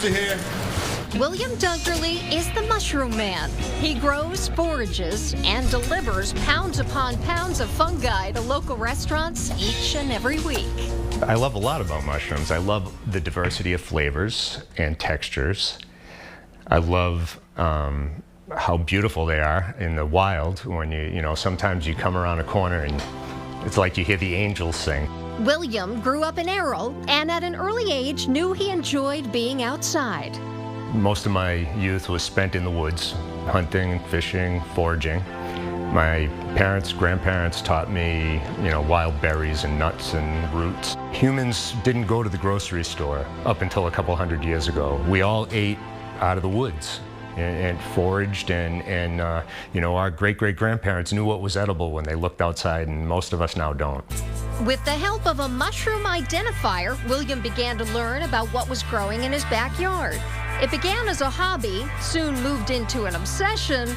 mushrooms are here. William Dunkerley is the mushroom man. He grows, forages, and delivers pounds upon pounds of fungi to local restaurants each and every week. I love a lot about mushrooms. I love the diversity of flavors and textures. I love how beautiful they are in the wild when you know, sometimes you come around a corner and it's like you hear the angels sing. William grew up in Errol and at an early age knew he enjoyed being outside. Most of my youth was spent in the woods, hunting, fishing, foraging. My parents, grandparents taught me, you know, wild berries and nuts and roots. Humans didn't go to the grocery store up until a couple hundred years ago. We all ate out of the woods and foraged, and you know, our great-great-grandparents knew what was edible when they looked outside, and most of us now don't. With the help of a mushroom identifier, William began to learn about what was growing in his backyard. It began as a hobby, soon moved into an obsession,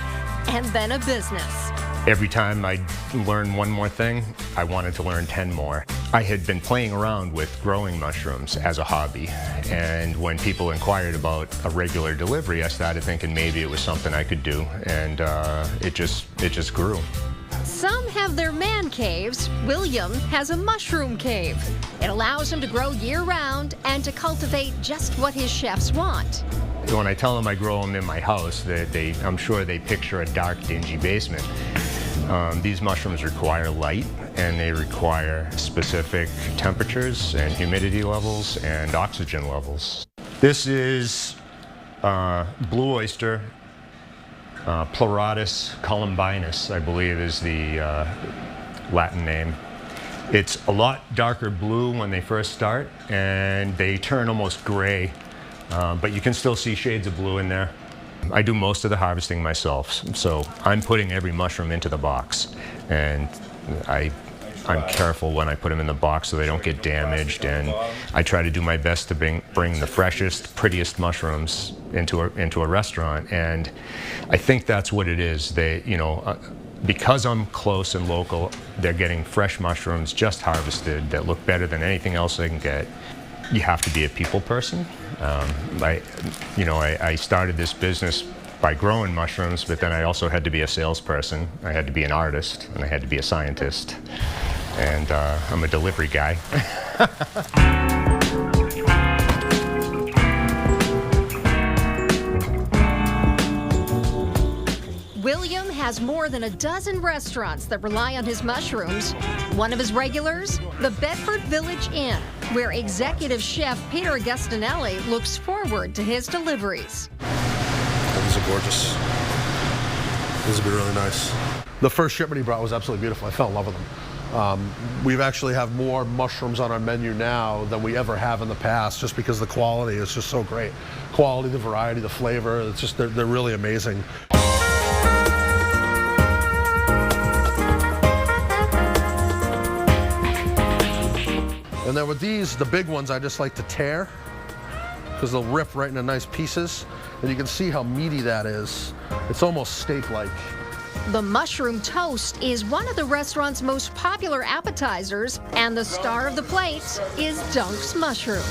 and then a business. Every time I'd learn one more thing, I wanted to learn 10 more. I had been playing around with growing mushrooms as a hobby, and when people inquired about a regular delivery, I started thinking maybe it was something I could do, and it just grew. Some have their man caves. William has a mushroom cave. It allows him to grow year-round and to cultivate just what his chefs want. When I tell them I grow them in my house, I'm sure they picture a dark, dingy basement. These mushrooms require light, and they require specific temperatures and humidity levels and oxygen levels. This is blue oyster, Pleurotus columbinus, I believe is the Latin name. It's a lot darker blue when they first start, and they turn almost gray, but you can still see shades of blue in there. I do most of the harvesting myself, so I'm putting every mushroom into the box, and I'm careful when I put them in the box so they don't get damaged, and I try to do my best to bring the freshest, prettiest mushrooms into a restaurant, and I think that's what it is. They, you know, because I'm close and local, they're getting fresh mushrooms just harvested that look better than anything else they can get. You have to be a people person. I started this business by growing mushrooms, but then I also had to be a salesperson. I had to be an artist, and I had to be a scientist. And I'm a delivery guy. William has more than a dozen restaurants that rely on his mushrooms. One of his regulars, the Bedford Village Inn, where executive chef Peter Agustinelli looks forward to his deliveries. These are gorgeous. These will be really nice. The first shipment he brought was absolutely beautiful. I fell in love with them. We actually have more mushrooms on our menu now than we ever have in the past, just because the quality is just so great. Quality, the variety, the flavor, it's just, they're really amazing. And then with these, the big ones, I just like to tear, because they'll rip right into nice pieces. And you can see how meaty that is. It's almost steak-like. The mushroom toast is one of the restaurant's most popular appetizers, and the star of the plate is Dunk's mushrooms.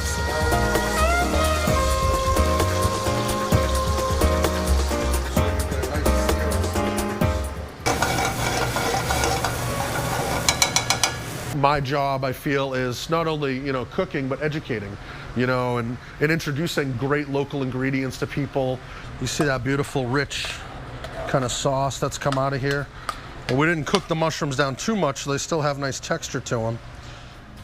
My job, I feel, is not only, you know, cooking, but educating, you know, and introducing great local ingredients to people. You see that beautiful, rich kind of sauce that's come out of here. And we didn't cook the mushrooms down too much, so they still have nice texture to them.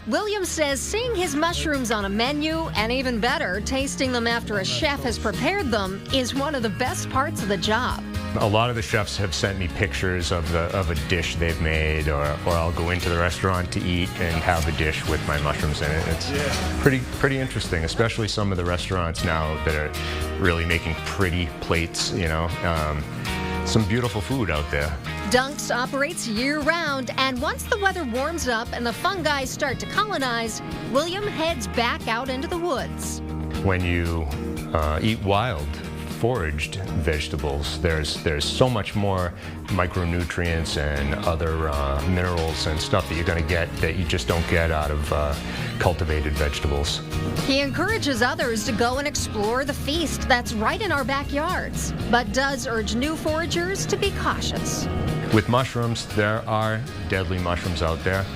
William says seeing his mushrooms on a menu, and even better, tasting them after a chef has prepared them, is one of the best parts of the job. A lot of the chefs have sent me pictures of a dish they've made, or I'll go into the restaurant to eat and have a dish with my mushrooms in it. It's pretty interesting, especially some of the restaurants now that are really making pretty plates, you know. Some beautiful food out there. Dunk's operates year-round, and once the weather warms up and the fungi start to colonize, William heads back out into the woods. When you eat wild foraged vegetables. There's so much more micronutrients and other minerals and stuff that you're going to get that you just don't get out of cultivated vegetables. He encourages others to go and explore the feast that's right in our backyards, but does urge new foragers to be cautious. With mushrooms, there are deadly mushrooms out there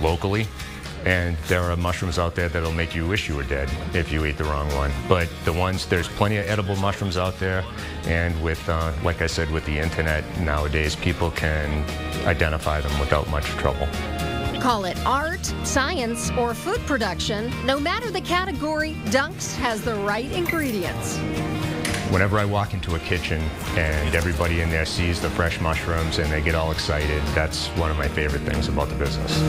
locally, and there are mushrooms out there that'll make you wish you were dead if you eat the wrong one. But there's plenty of edible mushrooms out there, and with, like I said, with the internet nowadays, people can identify them without much trouble. Call it art, science, or food production, no matter the category, Dunk's has the right ingredients. Whenever I walk into a kitchen and everybody in there sees the fresh mushrooms and they get all excited, that's one of my favorite things about the business.